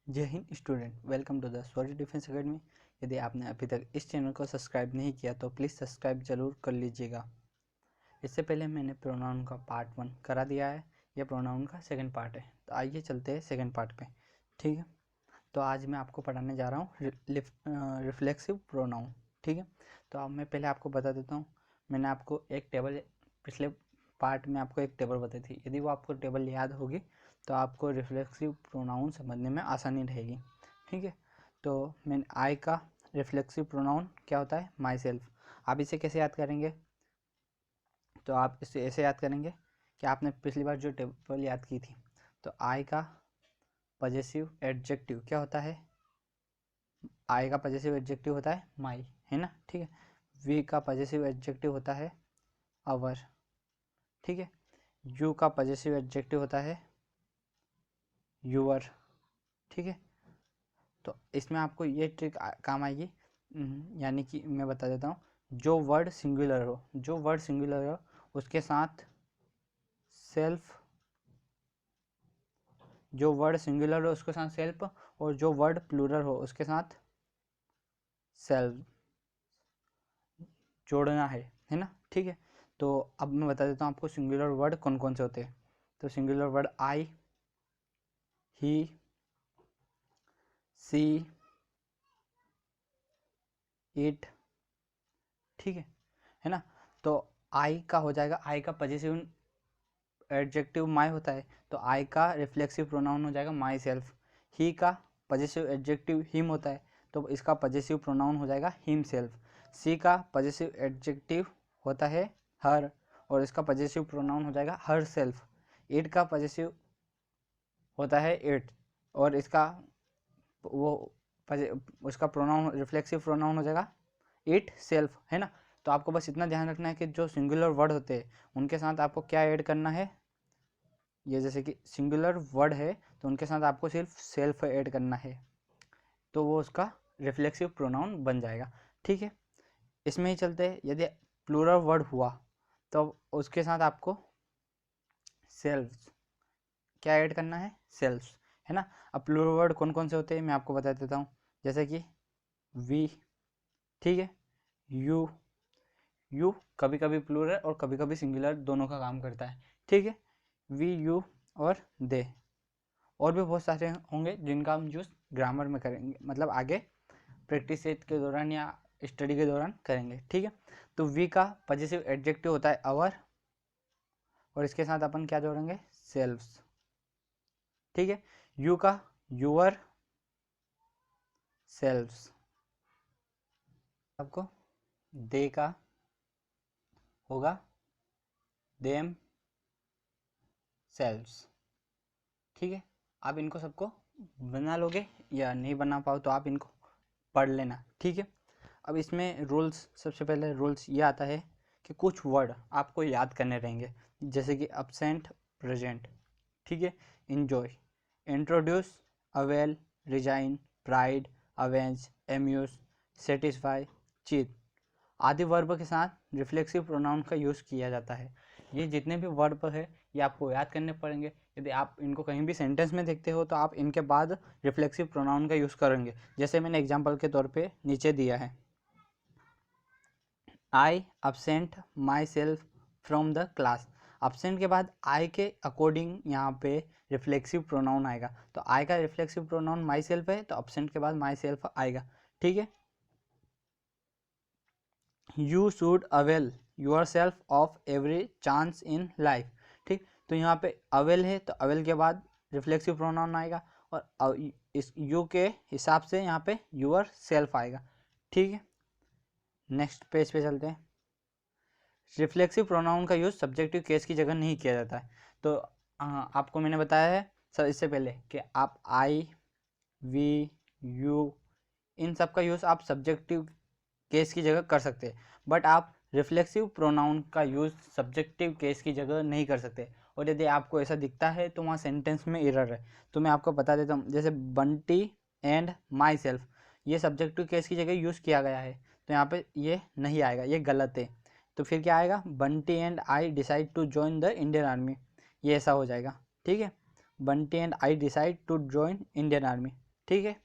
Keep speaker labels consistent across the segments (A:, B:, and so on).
A: जय हिंद student, welcome to the Swaraj defence academy. यदि आपने अभी तक इस चैनल को सब्सक्राइब नहीं किया तो प्लीज़ सब्सक्राइब जरूर कर लीजिएगा। इससे पहले मैंने प्रोनाउन का पार्ट 1 करा दिया है, यह प्रोनाउन का सेकंड पार्ट है। तो आइए चलते हैं सेकंड पार्ट पे। ठीक है, तो आज मैं आपको पढ़ाने जा रहा हूँ रिफ्लेक्सिव प्रोनाउन। ठीक है, तो अब मैं पहले आपको बता देता हूँ। मैंने आपको एक टेबल पिछले पार्ट में आपको एक टेबल बताई थी। यदि वो आपको टेबल याद होगी तो आपको रिफ्लेक्सिव प्रोनाउन समझने में आसानी रहेगी। ठीक है, तो मैंने आई का रिफ्लेक्सिव प्रोनाउन क्या होता है? My self. आप इसे कैसे याद करेंगे? तो आप इसे ऐसे याद करेंगे कि आपने पिछली बार जो टेबल याद की थी, तो आई का पजेसिव एडजेक्टिव क्या होता है? आई का पजेसिव एडजेक्टिव होता है माई, है ना। ठीक है, वी का पजेसिव एडजेक्टिव होता है अवर। ठीक है, यू का पजेसिव एडजेक्टिव होता है यूअर। ठीक है, तो इसमें आपको ये ट्रिक काम आएगी। यानी कि मैं बता देता हूँ, जो वर्ड सिंगुलर हो उसके साथ सेल्फ, जो वर्ड सिंगुलर हो उसके साथ सेल्फ, और जो वर्ड प्लूरल हो उसके साथ सेल्फ जोड़ना है ना। ठीक है, तो अब मैं बता देता हूँ आपको सिंगुलर वर्ड कौन कौन से होते हैं। तो singular word I, he, she, it. ठीक है ना। तो आई का हो जाएगा, आई का पजेसिव एडजेक्टिव माई होता है, तो आई का रिफ्लेक्सिव प्रोनाउन हो जाएगा माई सेल्फ। ही का पजेसिव एडजेक्टिव हिम होता है, तो इसका पजेसिव प्रोनाउन हो जाएगा हिम सेल्फ। सी का पजेसिव एडजेक्टिव होता है हर, और इसका पजेसिव प्रोनाउन हो जाएगा हर सेल्फ। इट का पजेसिव होता है इट, और इसका उसका प्रोनाउन रिफ्लेक्सिव प्रोनाउन हो जाएगा इट सेल्फ, है ना। तो आपको बस इतना ध्यान रखना है कि जो सिंगुलर वर्ड होते हैं उनके साथ आपको क्या ऐड करना है। ये जैसे कि सिंगुलर वर्ड है तो उनके साथ आपको सिर्फ सेल्फ ऐड करना है, तो वो उसका रिफ्लेक्सिव प्रोनाउन बन जाएगा। ठीक है, इसमें ही चलते हैं। यदि प्लूरल वर्ड हुआ तो उसके साथ आपको सेल्फ क्या ऐड करना है? सेल्फ, है ना। अब प्लूरल वर्ड कौन कौन से होते हैं मैं आपको बता देता हूँ। जैसे कि वी, ठीक है, यू। यू कभी कभी प्लूरल और कभी कभी सिंगुलर दोनों का काम करता है। ठीक है, वी, यू और दे। और भी बहुत सारे होंगे जिनका हम यूज़ ग्रामर में करेंगे, मतलब आगे प्रैक्टिस सेट के दौरान या स्टडी के दौरान करेंगे। ठीक है, तो वी का पजेसिव एडजेक्टिव होता है अवर, और इसके साथ अपन क्या जोड़ेंगे? सेल्व्स। ठीक है, यू का यूअर सेल्व्स। आपको दे का होगा देम सेल्व्स। ठीक है, आप इनको सबको बना लोगे, या नहीं बना पाओ तो आप इनको पढ़ लेना। ठीक है, अब इसमें रूल्स, सबसे पहले रूल्स ये आता है कि कुछ वर्ड आपको याद करने रहेंगे, जैसे कि अब्सेंट, प्रेजेंट। ठीक है, enjoy, introduce, avail, resign, pride, avenge, amuse, satisfy, cheat आदि वर्ब के साथ रिफ्लेक्सिव प्रोनाउन का यूज़ किया जाता है। ये जितने भी वर्ब है ये आपको याद करने पड़ेंगे। यदि आप इनको कहीं भी सेंटेंस में देखते हो तो आप इनके बाद रिफ्लेक्सिव प्रोनाउन का यूज़ करेंगे, जैसे मैंने एग्जांपल के तौर पे नीचे दिया है। आई absent my self from the class. absent के बाद आई के अकॉर्डिंग यहाँ पे रिफ्लेक्सिव प्रोनाउन आएगा, तो आई का रिफ्लेक्सिव प्रोनाउन माई सेल्फ है, तो absent के बाद माई सेल्फ आएगा। ठीक है, you should avail your self of every chance in life. ठीक, तो यहाँ पे अवेल है तो अवेल के बाद रिफ्लेक्सिव प्रोनाउन आएगा, और इस यू के हिसाब से यहाँ पे यूर सेल्फ आएगा। ठीक है, नेक्स्ट पेज पे चलते हैं। रिफ्लेक्सिव प्रोनाउन का यूज़ सब्जेक्टिव केस की जगह नहीं किया जाता है। तो आपको मैंने बताया है सर इससे पहले कि आप आई, वी, यू इन सब का यूज़ आप सब्जेक्टिव केस की जगह कर सकते हैं, बट आप रिफ्लेक्सिव प्रोनाउन का यूज़ सब्जेक्टिव केस की जगह नहीं कर सकते। और यदि आपको ऐसा दिखता है तो वहाँ सेंटेंस में एरर है। तो मैं आपको बता देता हूँ, जैसे बंटी एंड माई सेल्फ, ये सब्जेक्टिव केस की जगह यूज़ किया गया है, तो यहाँ पे ये नहीं आएगा, ये गलत है। तो फिर क्या आएगा? Bunty and I decide to join the Indian army, ये ऐसा हो जाएगा। ठीक है, Bunty and I decide to join Indian army. ठीक है,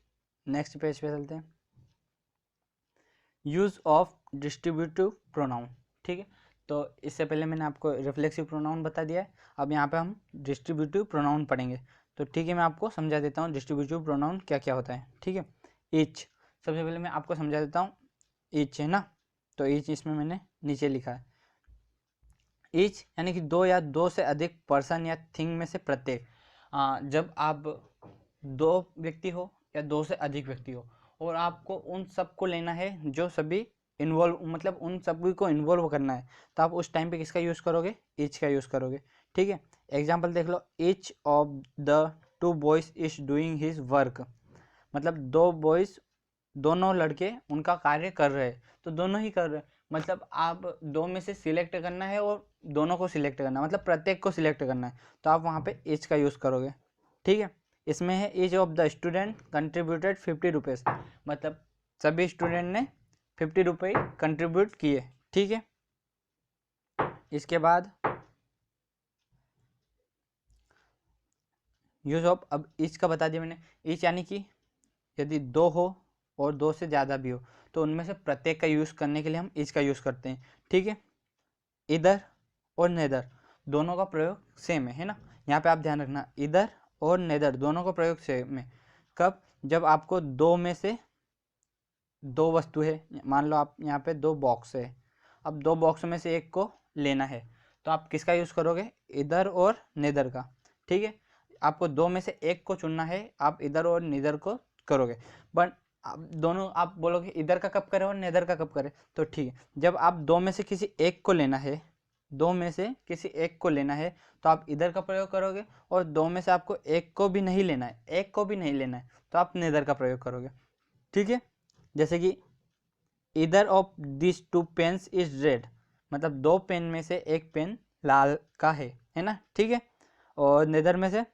A: नेक्स्ट पेज पे चलते हैं। यूज़ ऑफ डिस्ट्रीब्यूटिव प्रोनाउन, ठीक है, तो इससे पहले मैंने आपको रिफ्लेक्सिव प्रोनाउन बता दिया है, अब यहाँ पे हम डिस्ट्रीब्यूटिव प्रोनाउन पढ़ेंगे। तो ठीक है, मैं आपको समझा देता हूँ डिस्ट्रीब्यूटिव प्रोनाउन क्या क्या होता है। ठीक है, ईच, सबसे पहले मैं आपको समझा देता हूँ। ईच है ना, तो ईच इसमें मैंने नीचे लिखा है। ईच यानी कि दो या दो से अधिक पर्सन या थिंग में से प्रत्येक। जब आप दो व्यक्ति हो या दो से अधिक व्यक्ति हो और आपको उन सबको लेना है जो सभी इन्वॉल्व, मतलब उन सभी को इन्वॉल्व करना है, तो आप उस टाइम पे किसका यूज़ करोगे? ईच का यूज़ करोगे। ठीक है, एग्जाम्पल देख लो, each of the two boys is doing his work, मतलब दो बॉयज, दोनों लड़के उनका कार्य कर रहे हैं, तो दोनों ही कर रहे हैं, मतलब आप दो में से सिलेक्ट करना है और दोनों को सिलेक्ट करना है, मतलब प्रत्येक को सिलेक्ट करना है, तो आप वहाँ पे ईच का यूज़ करोगे। ठीक है, इसमें है each of the student contributed 50 rupees, मतलब सभी स्टूडेंट ने 50 रुपये कंट्रीब्यूट किए। ठीक है, इसके बाद यूज ऑफ, अब ईच का बता दिया मैंने। ईच यानी कि यदि दो हो और दो से ज़्यादा भी हो तो उनमें से प्रत्येक का यूज़ करने के लिए हम ईच का यूज़ करते हैं। ठीक है, इधर और नेदर दोनों का प्रयोग सेम है ना, यहाँ पे आप ध्यान रखना, इधर और नेदर दोनों का प्रयोग सेम है। कब? जब आपको दो में से दो वस्तु है, मान लो आप यहाँ पे दो बॉक्स है, अब दो बॉक्स में से एक को लेना है, तो आप किसका यूज़ करोगे? इधर और नेदर का। ठीक है, आपको दो में से एक को चुनना है, आप इधर और नेदर को करोगे, बट आप दोनों, आप बोलोगे इधर का कब करें और नेदर का कब करें, तो ठीक है, जब आप दो में से किसी एक को लेना है, दो में से किसी एक को लेना है, तो आप इधर का प्रयोग करोगे, और दो में से आपको एक को भी नहीं लेना है, एक को भी नहीं लेना है, तो आप नेदर का प्रयोग करोगे। ठीक है, जैसे कि either of this two pens is red, मतलब दो पेन में से एक पेन लाल का है ना। ठीक है, और नेदर में से,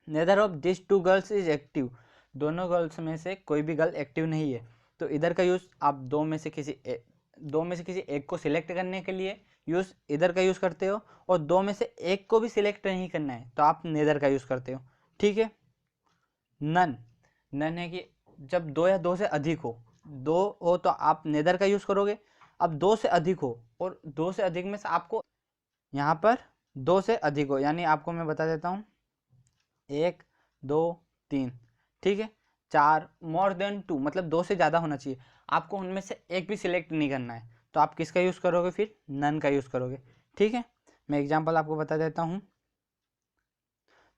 A: neither of this two girls is active, दोनों गर्ल्स में से कोई भी गर्ल एक्टिव नहीं है, तो इधर का यूज़ आप दो में से किसी दो में से किसी एक को सिलेक्ट करने के लिए यूज़ इधर का यूज़ करते हो, और दो में से एक को भी सिलेक्ट नहीं करना है तो आप नेदर का यूज़ करते हो। ठीक है, नन, नन है कि जब दो या दो से अधिक हो, दो हो तो आप नेदर का यूज़ करोगे, अब दो से अधिक हो और दो से अधिक में से आपको यहाँ पर दो से अधिक हो, यानी आपको मैं बता देता हूँ, एक, दो, तीन, ठीक है, चार, मोर देन टू, मतलब दो से ज़्यादा होना चाहिए, आपको उनमें से एक भी सिलेक्ट नहीं करना है, तो आप किसका यूज़ करोगे? फिर नन का यूज़ करोगे। ठीक है, मैं एग्जांपल आपको बता देता हूँ,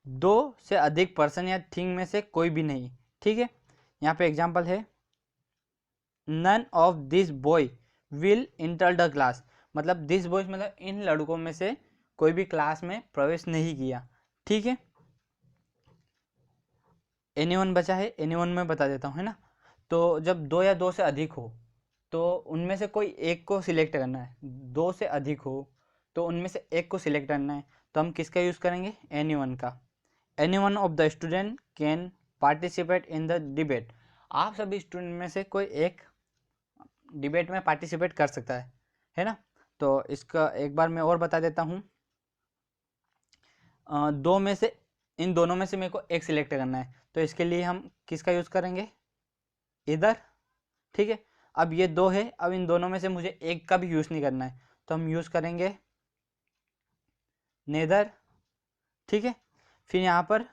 A: दो से अधिक पर्सन या थिंग में से कोई भी नहीं। ठीक है, यहाँ पे एग्जांपल है, none of this boy will enter the class, मतलब दिस बॉयज मतलब इन लड़कों में से कोई भी क्लास में प्रवेश नहीं किया। ठीक है, एनीवन बचा है, एनीवन में बता देता हूँ, है ना, तो जब दो या दो से अधिक हो तो उनमें से कोई एक को सिलेक्ट करना है, दो से अधिक हो तो उनमें से एक को सिलेक्ट करना है, तो हम किसका यूज़ करेंगे? एनीवन का। Anyone of the student can participate in the debate, आप सभी स्टूडेंट में से कोई एक डिबेट में पार्टिसिपेट कर सकता है ना। तो इसका एक बार मैं और बता देता हूँ, दो में से, इन दोनों में से मेरे को एक सिलेक्ट करना है, तो इसके लिए हम किसका यूज़ करेंगे? इधर। ठीक है, अब ये दो है, अब इन दोनों में से मुझे एक का भी यूज़ नहीं करना है, तो हम यूज़ करेंगे नेदर। ठीक है, फिर यहाँ पर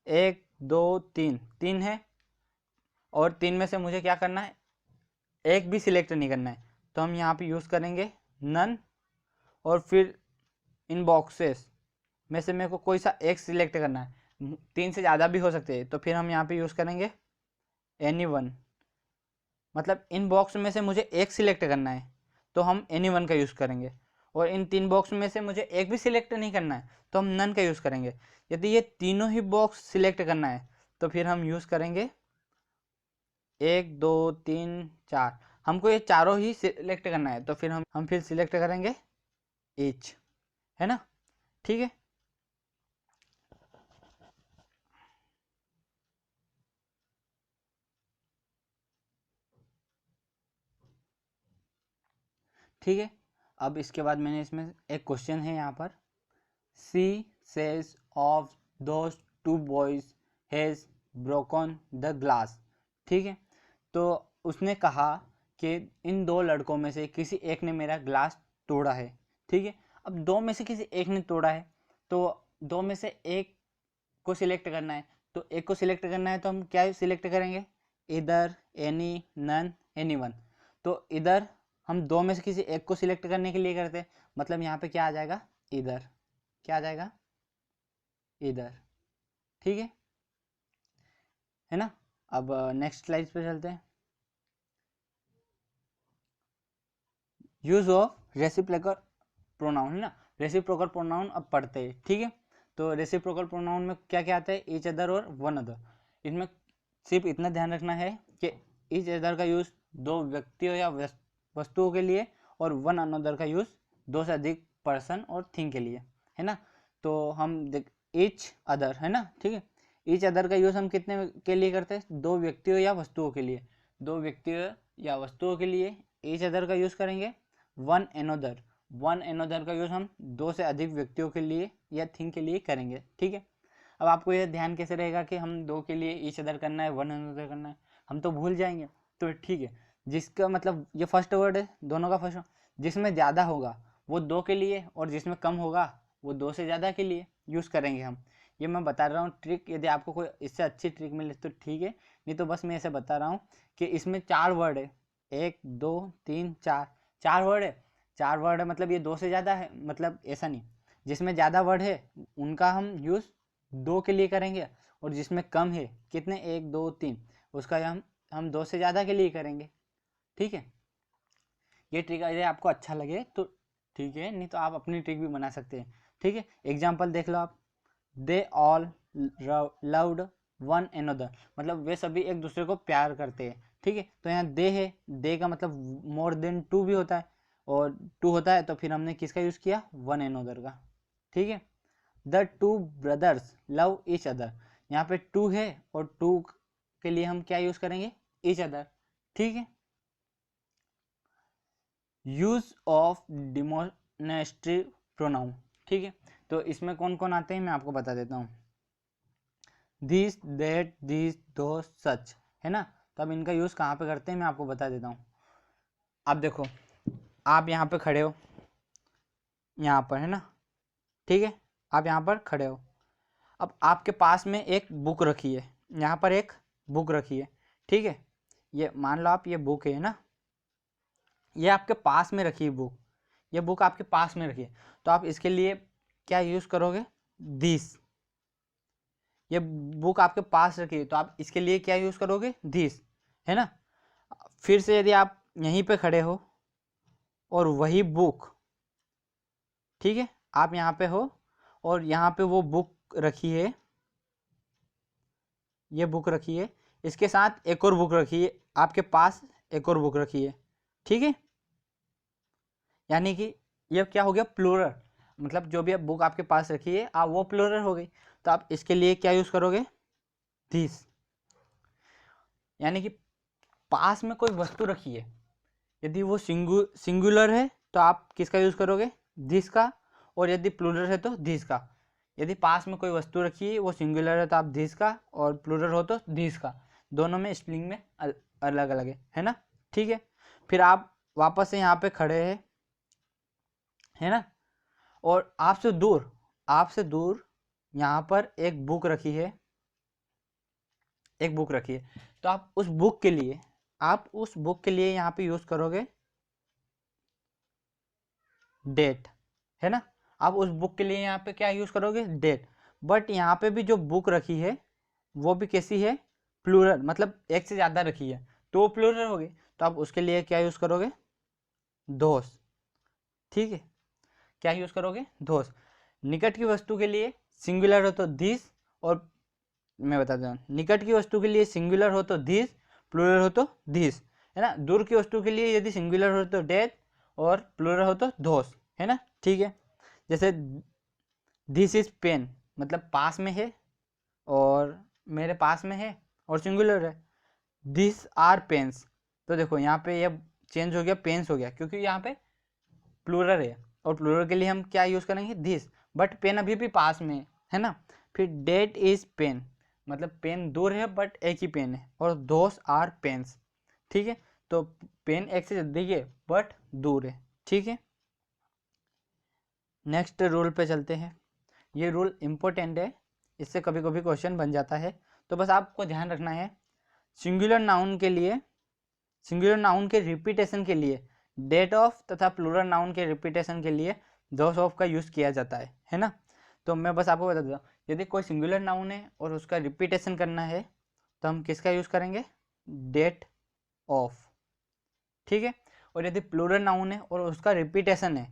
A: एक, दो, तीन, तीन है, और तीन में से मुझे क्या करना है? एक भी सिलेक्ट नहीं करना है, तो हम यहाँ पे यूज़ करेंगे नन, और फिर इन बॉक्सेस में से मेरे को कोई सा एक सिलेक्ट करना है, तीन से ज़्यादा भी हो सकते हैं, तो फिर हम यहाँ पे यूज़ करेंगे एनीवन, मतलब इन बॉक्स में से मुझे एक सिलेक्ट करना है तो हम एनीवन का यूज़ करेंगे, और इन तीन बॉक्स में से मुझे एक भी सिलेक्ट नहीं करना है तो हम नन का यूज़ करेंगे। यदि ये तीनों ही बॉक्स सिलेक्ट करना है तो फिर हम यूज़ करेंगे एक, दो, तीन, चार, हमको ये चारों ही सिलेक्ट करना है, तो फिर हम फिर सिलेक्ट करेंगे एच, है ना। ठीक है, ठीक है, अब इसके बाद मैंने इसमें एक क्वेश्चन है यहाँ पर, she sage of those two boys has broken the glass. ठीक है, तो उसने कहा कि इन दो लड़कों में से किसी एक ने मेरा ग्लास तोड़ा है। ठीक है, अब दो में से किसी एक ने तोड़ा है, तो दो में से एक को सिलेक्ट करना है। तो एक को सिलेक्ट करना है तो हम क्या सिलेक्ट करेंगे, इधर, एनी, नन, एनीवन। तो इधर हम दो में से किसी एक को सिलेक्ट करने के लिए करते हैं, मतलब यहाँ पे क्या आ जाएगा, इधर। क्या आ जाएगा, इधर। ठीक है ना। अब नेक्स्ट स्लाइड पे चलते हैं। यूज ऑफ रेसिप्रोकल प्रोनाउन, है ना। रेसिप्रोकल प्रोनाउन अब पढ़ते हैं। ठीक है, तो रेसिप्रोकल प्रोनाउन में क्या क्या आता है, ईच अदर और वन अदर। इसमें सिर्फ इतना ध्यान रखना है कि ईच अदर का यूज दो व्यक्तियों या वस्तुओं के लिए, और वन अनदर का यूज दो से अधिक पर्सन और थिंग के लिए, है ना। तो हम देख ईच अदर, है ना, ठीक है। ईच अदर का यूज हम कितने के लिए करते हैं, दो व्यक्तियों या वस्तुओं के लिए। दो व्यक्तियों या वस्तुओं के लिए ईच अदर का यूज करेंगे। वन एनोदर, वन एनोदर का यूज हम दो से अधिक व्यक्तियों के लिए या थिंग के लिए करेंगे। ठीक है, अब आपको यह ध्यान कैसे रहेगा कि हम दो के लिए ईच अदर करना है, वन एनोदर करना है, हम तो भूल जाएंगे। तो ठीक है, जिसका मतलब ये फर्स्ट वर्ड है, दोनों का फर्स्ट, जिसमें ज़्यादा होगा वो दो के लिए, और जिसमें कम होगा वो दो से ज़्यादा के लिए यूज़ करेंगे हम। ये मैं बता रहा हूँ ट्रिक, यदि आपको कोई इससे अच्छी ट्रिक मिले तो ठीक है, नहीं तो बस मैं ऐसे बता रहा हूँ कि इसमें चार वर्ड है, एक दो तीन चार, चार वर्ड है। चार वर्ड है मतलब ये दो से ज़्यादा है, मतलब ऐसा नहीं, जिसमें ज़्यादा वर्ड है उनका हम यूज़ दो के लिए करेंगे, और जिसमें कम है, कितने, एक दो तीन, उसका हम दो से ज़्यादा के लिए करेंगे। ठीक है, ये ट्रिक यदि आपको अच्छा लगे तो ठीक है, नहीं तो आप अपनी ट्रिक भी बना सकते हैं। ठीक है, एग्जाम्पल देख लो आप, they all loved one another, मतलब वे सभी एक दूसरे को प्यार करते हैं। ठीक है, तो यहाँ दे है, दे का मतलब मोर देन टू भी होता है, और टू होता है तो फिर हमने किसका यूज़ किया, वन एनदर का। ठीक है, the two brothers love each other, यहाँ पे टू है और टू के लिए हम क्या यूज़ करेंगे, ईच अदर। ठीक है, यूज ऑफ डिमोनेस्ट्रेटिव प्रोनाउन। ठीक है, तो इसमें कौन कौन आते हैं मैं आपको बता देता हूँ, दिस, दैट, दिस, दो, सच, है ना। तो अब इनका यूज़ कहाँ पे करते हैं मैं आपको बता देता हूँ। आप देखो, आप यहाँ पे खड़े हो, यहाँ पर, है ना, ठीक है, आप यहाँ पर खड़े हो। अब आपके पास में एक बुक रखी है, यहाँ पर एक बुक रखी है। ठीक है, ये मान लो आप, ये बुक है ना, ये आपके पास में रखी है बुक, ये बुक आपके पास में रखी है, तो आप इसके लिए क्या यूज़ करोगे, दिस। ये बुक आपके पास रखी है तो आप इसके लिए क्या यूज़ करोगे, दिस, है ना। फिर से यदि आप यहीं पे खड़े हो और वही बुक, ठीक है, आप यहाँ पे हो और यहाँ पे वो बुक रखी है, ये बुक रखी है, इसके साथ एक और बुक रखी है, आपके पास एक और बुक रखी है। ठीक है, यानी कि ये क्या हो गया, प्लूरल, मतलब जो भी बुक आपके पास रखी है आप वो प्लूरल हो गई, तो आप इसके लिए क्या यूज़ करोगे, दिस। यानी कि पास में कोई वस्तु रखी है, यदि वो सिंगुलर है तो आप किसका यूज़ करोगे, दिस का, और यदि प्लूरल है तो दिस का। यदि पास में कोई वस्तु रखी है वो सिंगुलर है तो आप दिस का, और प्लूरल हो तो दिस का। दोनों में स्पेलिंग में अलग अलग है ना। ठीक है, फिर आप वापस से यहाँ पे खड़े हैं, है ना, और आपसे दूर यहाँ पर एक बुक रखी है, एक बुक रखी है, तो आप उस बुक के लिए यहाँ पे यूज़ करोगे डेट, है ना। आप उस बुक के लिए यहाँ पे क्या यूज़ करोगे, डेट। बट यहाँ पे भी जो बुक रखी है वो भी कैसी है, प्लूरल, मतलब एक से ज़्यादा रखी है तो वो प्लूरल होगी, तो आप उसके लिए क्या यूज़ करोगे, दोस। ठीक है, क्या यूज़ करोगे, दोस। निकट की वस्तु के लिए सिंगुलर हो तो दिस, और मैं बताता हूँ, निकट की वस्तु के लिए सिंगुलर हो तो दिस, प्लूरल हो तो दिस, है ना। दूर की वस्तु के लिए यदि सिंगुलर हो तो डेट, और प्लूरल हो तो दोस, है ना। ठीक है, जैसे दिस इज पेन, मतलब पास में है और मेरे पास में है और सिंगुलर है। दिस आर पेन्स, तो देखो यहाँ पे ये चेंज हो गया, पेन्स हो गया, क्योंकि यहाँ पे प्लूरल है, और प्लूरल के लिए हम क्या यूज़ करेंगे, दिस, बट पेन अभी भी पास में है ना। फिर डेट इज पेन, मतलब पेन दूर है बट एक ही पेन है, और दोस आर पेन्स, ठीक है। तो पेन एक से नजदीक है बट दूर है, ठीक है। नेक्स्ट रूल पे चलते हैं। ये रूल इम्पोर्टेंट है, इससे कभी कभी क्वेश्चन बन जाता है, तो बस आपको ध्यान रखना है। सिंगुलर नाउन के लिए, सिंगुलर नाउन के रिपीटेशन के लिए डेट ऑफ तथा प्लूरल नाउन के रिपीटेशन के लिए दोस ऑफ का यूज़ किया जाता है ना। तो मैं बस आपको बता देता हूँ, यदि कोई सिंगुलर नाउन है और उसका रिपीटेशन करना है तो हम किसका यूज़ करेंगे, डेट ऑफ, ठीक है। और यदि प्लूरल नाउन है और उसका रिपीटेशन है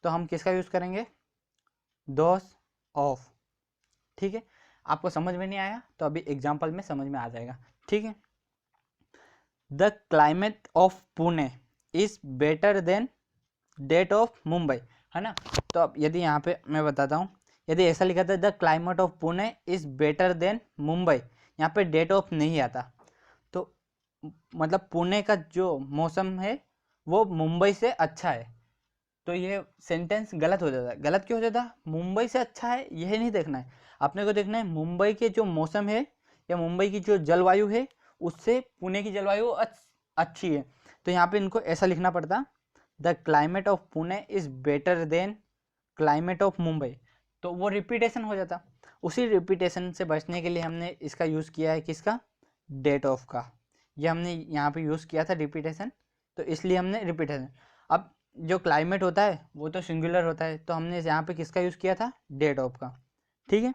A: तो हम किसका यूज़ करेंगे, दोस ऑफ, ठीक है। आपको समझ में नहीं आया तो अभी एग्जाम्पल में समझ में आ जाएगा, ठीक है। The climate of Pune is better than that of Mumbai, है ना। तो अब यदि यहाँ पे मैं बताता हूँ, यदि ऐसा लिखा था the climate of Pune is better then Mumbai, यहाँ पे डेट ऑफ नहीं आता, तो मतलब पुणे का जो मौसम है वो मुंबई से अच्छा है, तो ये सेंटेंस गलत हो जाता है। गलत क्यों हो जाता है, मुंबई से अच्छा है यह नहीं देखना है, अपने को देखना है मुंबई के जो मौसम है या मुंबई की जो जलवायु है उससे पुणे की जलवायु अच्छी है। तो यहाँ पे इनको ऐसा लिखना पड़ता, the climate of Pune is better then climate of Mumbai, तो वो रिपीटेशन हो जाता। उसी रिपीटेशन से बचने के लिए हमने इसका यूज़ किया है, किसका, डेट ऑफ का। ये हमने यहाँ पे यूज़ किया था रिपीटेशन, तो इसलिए हमने रिपीटेशन। अब जो क्लाइमेट होता है वो तो सिंगुलर होता है, तो हमने यहाँ पे किसका यूज़ किया था, डेट ऑफ का, ठीक है।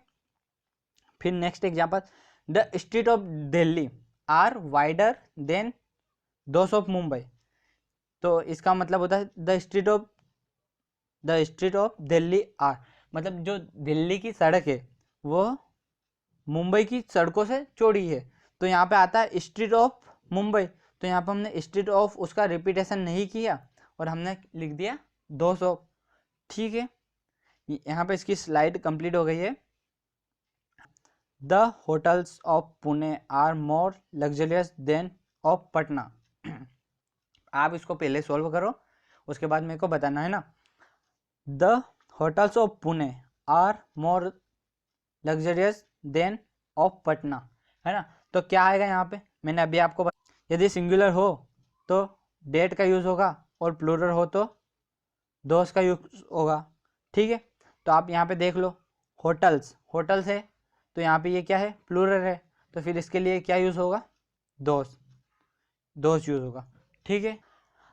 A: फिर next example, the street of Delhi are wider than those of Mumbai, तो इसका मतलब होता है the street of Delhi are, मतलब जो दिल्ली की सड़क है वो मुंबई की सड़कों से चौड़ी है, तो यहाँ पे आता है स्ट्रीट ऑफ मुंबई, तो यहाँ पे हमने स्ट्रीट ऑफ उसका रिपीटेशन नहीं किया और हमने लिख दिया 200, ठीक है। यहाँ पे इसकी स्लाइड कंप्लीट हो गई है। The hotels of Pune are more luxurious than of Patna. आप इसको पहले सॉल्व करो, उसके बाद मेरे को बताना है ना। The hotels of Pune are more luxurious than of Patna, है ना। तो क्या आएगा यहाँ पे, मैंने अभी आपको यदि सिंगुलर हो तो डेट का यूज़ होगा और प्लूरल हो तो दोस का यूज़ होगा, ठीक है। तो आप यहाँ पे देख लो, होटल्स होटल्स है तो यहाँ पे ये क्या है, प्लूरल है, तो फिर इसके लिए क्या यूज़ होगा, दोस यूज़ होगा, ठीक है।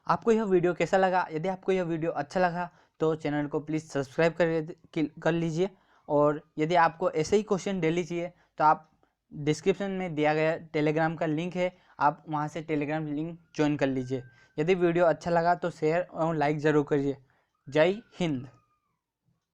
A: आपको यह वीडियो कैसा लगा, यदि आपको यह वीडियो अच्छा लगा तो चैनल को प्लीज़ सब्सक्राइब कर लीजिए, और यदि आपको ऐसे ही क्वेश्चन डेली चाहिए तो आप डिस्क्रिप्शन में दिया गया टेलीग्राम का लिंक है, आप वहां से टेलीग्राम लिंक ज्वाइन कर लीजिए। यदि वीडियो अच्छा लगा तो शेयर और लाइक ज़रूर करिए। जय हिंद।